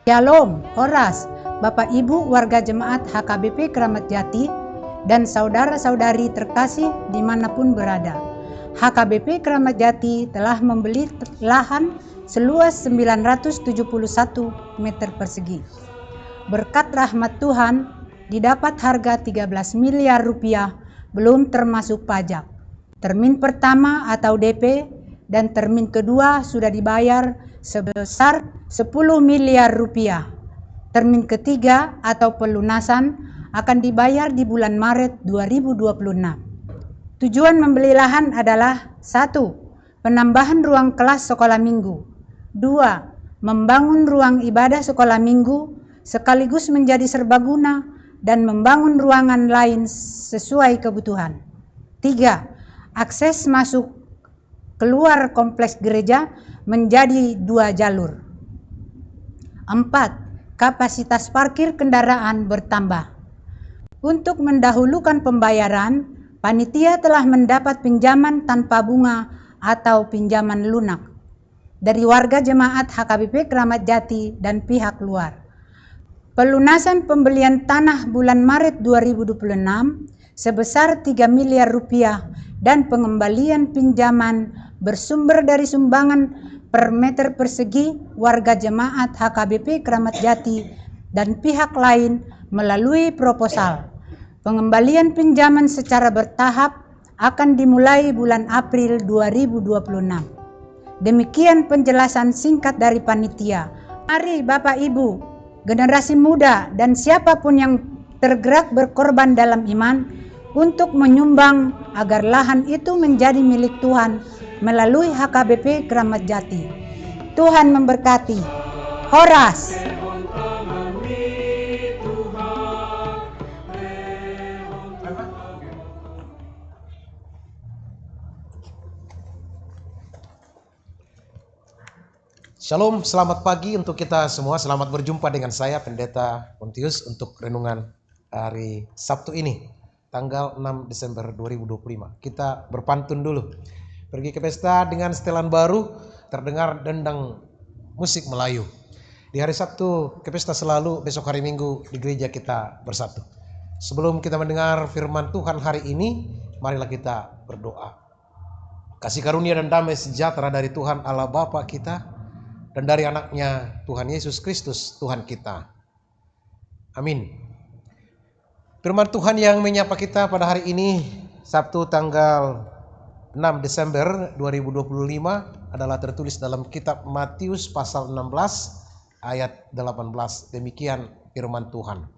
Shalom, Horas, Bapak Ibu warga jemaat HKBP Kramat Jati, dan saudara-saudari terkasih dimanapun berada. HKBP Kramat Jati telah membeli lahan seluas 971 meter persegi. Berkat rahmat Tuhan, didapat harga 13 miliar rupiah, belum termasuk pajak. Termin pertama atau DP dan termin kedua sudah dibayar sebesar 10 miliar rupiah. Termin ketiga atau pelunasan akan dibayar di bulan Maret 2026. Tujuan membeli lahan adalah 1. Penambahan ruang kelas sekolah minggu. 2. Membangun ruang ibadah sekolah minggu sekaligus menjadi serbaguna dan membangun ruangan lain sesuai kebutuhan. 3. Akses masuk keluar kompleks gereja menjadi 2 jalur. 4. Kapasitas parkir kendaraan bertambah. Untuk mendahulukan pembayaran, panitia telah mendapat pinjaman tanpa bunga atau pinjaman lunak dari warga jemaat HKBP Kramat Jati dan pihak luar. Pelunasan pembelian tanah bulan Maret 2026 sebesar 3 miliar rupiah dan pengembalian pinjaman bersumber dari sumbangan per meter persegi warga jemaat HKBP Kramat Jati dan pihak lain melalui proposal. Pengembalian pinjaman secara bertahap akan dimulai bulan April 2026. Demikian penjelasan singkat dari panitia. Mari Bapak Ibu, generasi muda dan siapapun yang tergerak berkorban dalam iman untuk menyumbang agar lahan itu menjadi milik Tuhan melalui HKBP Kramat Jati. Tuhan memberkati. Horas. Shalom, selamat pagi untuk kita semua. Selamat berjumpa dengan saya, Pendeta Pontius, untuk renungan hari Sabtu ini, tanggal 6 Desember 2025. Kita berpantun dulu. Pergi ke pesta dengan setelan baru, terdengar dendang musik Melayu. Di hari Sabtu ke pesta selalu, besok hari Minggu di gereja kita bersatu. Sebelum kita mendengar firman Tuhan hari ini, marilah kita berdoa. Kasih karunia dan damai sejahtera dari Tuhan Allah Bapa kita dan dari anaknya Tuhan Yesus Kristus Tuhan kita. Amin. Firman Tuhan yang menyapa kita pada hari ini, Sabtu tanggal 6 Desember 2025, adalah tertulis dalam kitab Matius pasal 16 ayat 18. Demikian firman Tuhan.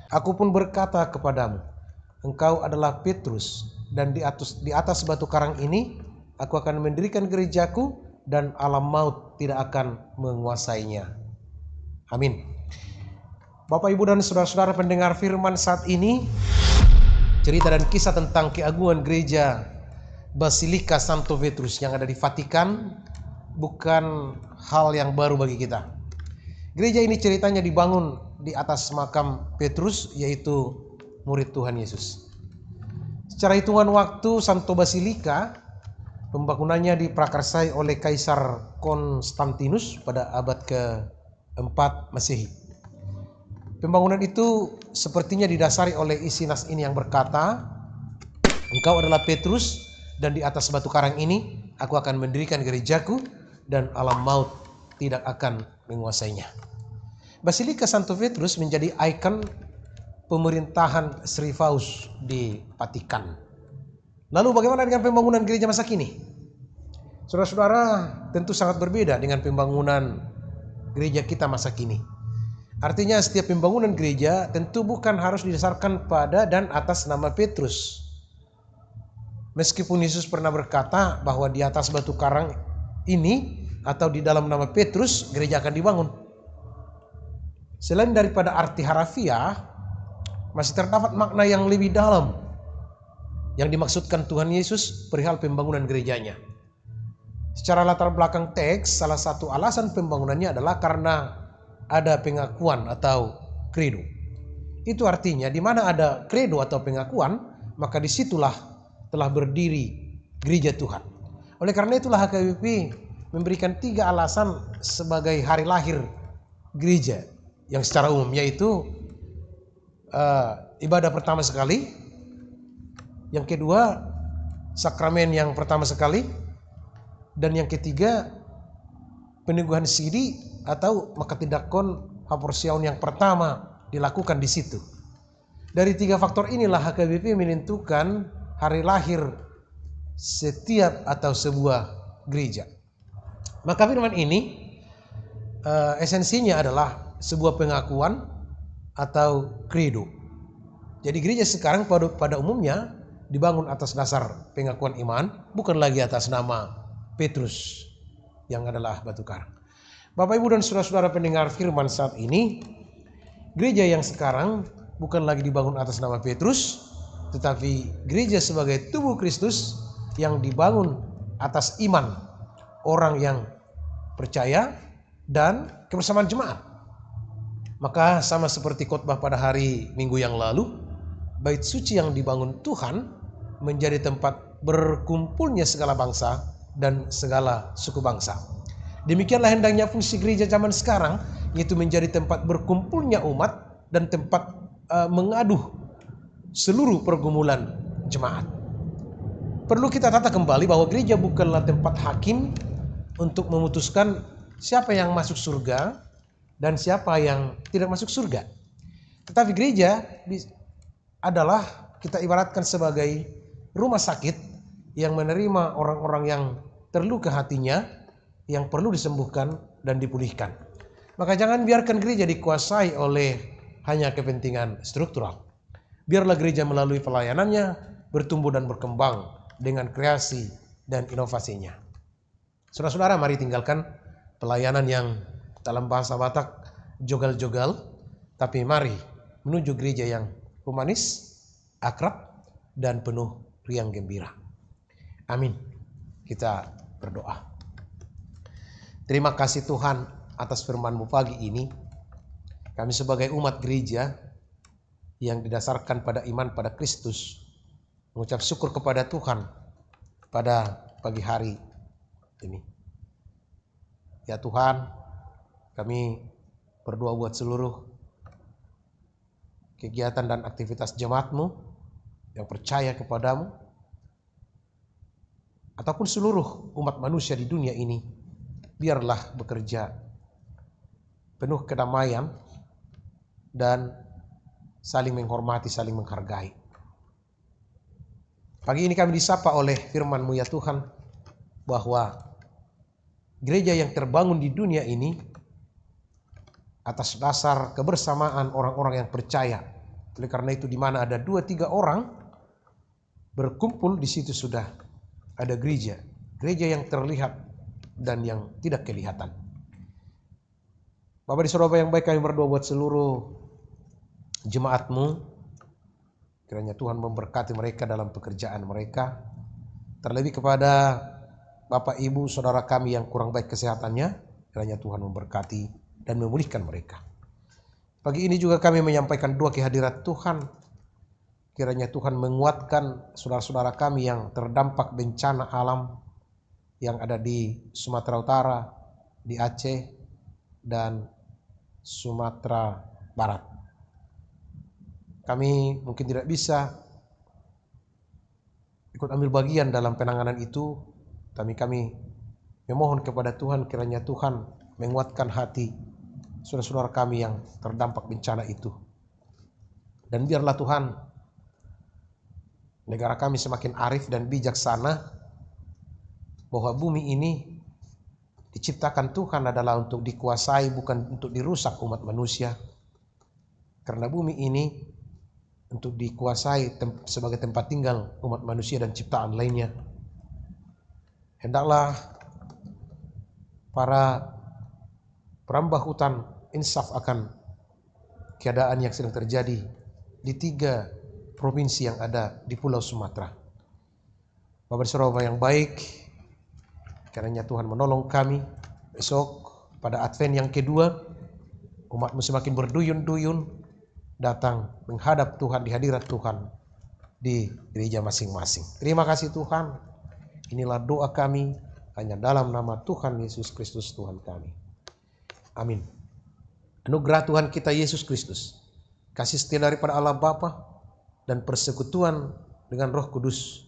Aku pun berkata kepadamu, engkau adalah Petrus, dan di atas batu karang ini aku akan mendirikan gerejaku, dan alam maut tidak akan menguasainya. Amin. Bapak, Ibu, dan saudara-saudara pendengar firman saat ini, cerita dan kisah tentang keagungan gereja Basilika Santo Petrus yang ada di Vatikan bukan hal yang baru bagi kita. Gereja ini ceritanya dibangun di atas makam Petrus, yaitu murid Tuhan Yesus. Secara hitungan waktu, Santo Basilika pembangunannya diprakarsai oleh Kaisar Konstantinus pada abad ke-4 Masehi. Pembangunan itu sepertinya didasari oleh isi nas ini yang berkata, engkau adalah Petrus, dan di atas batu karang ini aku akan mendirikan gerejaku, dan alam maut tidak akan menguasainya. Basilika Santo Petrus menjadi ikon pemerintahan Sri Paus di Vatikan. Lalu bagaimana dengan pembangunan gereja masa kini? Saudara-saudara, tentu sangat berbeda dengan pembangunan gereja kita masa kini. Artinya setiap pembangunan gereja tentu bukan harus didasarkan pada dan atas nama Petrus. Meskipun Yesus pernah berkata bahwa di atas batu karang ini atau di dalam nama Petrus gereja akan dibangun. Selain daripada arti harafiah, masih terdapat makna yang lebih dalam yang dimaksudkan Tuhan Yesus perihal pembangunan gerejanya. Secara latar belakang teks, salah satu alasan pembangunannya adalah karena ada pengakuan atau credo. Itu artinya di mana ada credo atau pengakuan, maka disitulah telah berdiri gereja Tuhan. Oleh karena itulah HKBP memberikan 3 alasan sebagai hari lahir gereja yang secara umum, yaitu ibadah pertama sekali, yang kedua sakramen yang pertama sekali, dan yang ketiga peneguhan siri atau makatidakon haporsiaun yang pertama dilakukan di situ. Dari 3 faktor inilah HKBP menentukan hari lahir setiap atau sebuah gereja. Maka firman ini esensinya adalah sebuah pengakuan atau credo. Jadi gereja sekarang pada umumnya dibangun atas dasar pengakuan iman, bukan lagi atas nama Petrus yang adalah batu karang. Bapak Ibu dan saudara-saudara pendengar firman saat ini, gereja yang sekarang bukan lagi dibangun atas nama Petrus, tetapi gereja sebagai tubuh Kristus yang dibangun atas iman orang yang percaya dan kebersamaan jemaat. Maka sama seperti khotbah pada hari Minggu yang lalu, bait suci yang dibangun Tuhan menjadi tempat berkumpulnya segala bangsa dan segala suku bangsa. Demikianlah hendaknya fungsi gereja zaman sekarang, yaitu menjadi tempat berkumpulnya umat dan tempat mengaduh seluruh pergumulan jemaat. Perlu kita tata kembali bahwa gereja bukanlah tempat hakim untuk memutuskan siapa yang masuk surga dan siapa yang tidak masuk surga. Tetapi gereja adalah kita ibaratkan sebagai rumah sakit yang menerima orang-orang yang terluka hatinya, yang perlu disembuhkan dan dipulihkan. Maka jangan biarkan gereja dikuasai oleh hanya kepentingan struktural. Biarlah gereja melalui pelayanannya bertumbuh dan berkembang dengan kreasi dan inovasinya. Saudara-saudara, mari tinggalkan pelayanan yang dalam bahasa Batak jogal-jogal, tapi mari menuju gereja yang humanis, akrab, dan penuh riang gembira. Amin. Kita berdoa. Terima kasih Tuhan atas firman-Mu pagi ini. Kami sebagai umat gereja yang didasarkan pada iman pada Kristus, mengucap syukur kepada Tuhan pada pagi hari ini. Ya Tuhan, kami berdoa buat seluruh kegiatan dan aktivitas jemaat-Mu yang percaya kepadamu, ataupun seluruh umat manusia di dunia ini, biarlah bekerja penuh kedamaian dan saling menghormati, saling menghargai. Pagi ini kami disapa oleh firman-Mu ya Tuhan, bahwa gereja yang terbangun di dunia ini atas dasar kebersamaan orang-orang yang percaya. Oleh karena itu, di mana ada 2-3 orang berkumpul, di situ sudah ada gereja. Gereja yang terlihat dan yang tidak kelihatan. Bapak di Surabaya yang baik, kami berdoa buat seluruh jemaat-Mu. Kiranya Tuhan memberkati mereka dalam pekerjaan mereka. Terlebih kepada Bapak, Ibu, saudara kami yang kurang baik kesehatannya, kiranya Tuhan memberkati dan memulihkan mereka. Pagi ini juga kami menyampaikan doa kehadirat Tuhan. Kiranya Tuhan menguatkan saudara-saudara kami yang terdampak bencana alam yang ada di Sumatera Utara, di Aceh, dan Sumatera Barat. Kami mungkin tidak bisa ikut ambil bagian dalam penanganan itu, tapi kami memohon kepada Tuhan, kiranya Tuhan menguatkan hati saudara-saudara kami yang terdampak bencana itu. Dan biarlah Tuhan, negara kami semakin arif dan bijaksana, bahwa bumi ini diciptakan Tuhan adalah untuk dikuasai, bukan untuk dirusak umat manusia. Karena bumi ini untuk dikuasai sebagai tempat tinggal umat manusia dan ciptaan lainnya. Hendaklah para perambah hutan insaf akan keadaan yang sedang terjadi di 3 provinsi yang ada di Pulau Sumatera. Bapak Surabaya yang baik, kiranya Tuhan menolong kami besok pada Advent yang kedua, umat-Mu semakin berduyun-duyun datang menghadap Tuhan, di hadirat Tuhan di gereja masing-masing. Terima kasih Tuhan. Inilah doa kami hanya dalam nama Tuhan Yesus Kristus Tuhan kami. Amin. anugerah Tuhan kita Yesus Kristus, kasih setia daripada Allah Bapa, dan persekutuan dengan Roh Kudus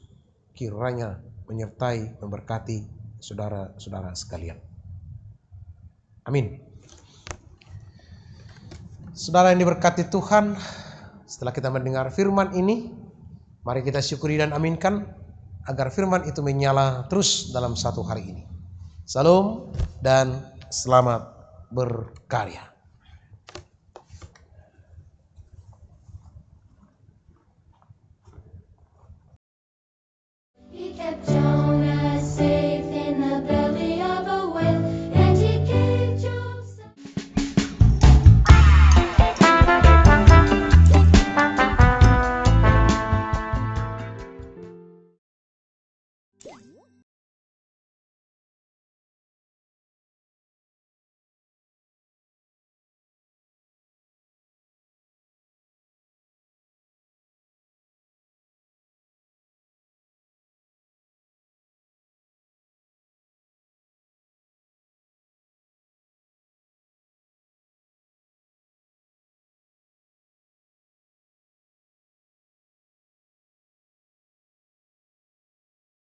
kiranya menyertai, memberkati saudara-saudara sekalian. Amin. Saudara yang diberkati Tuhan, setelah kita mendengar firman ini, mari kita syukuri dan aminkan agar firman itu menyala terus dalam satu hari ini. Salam dan selamat berkarya.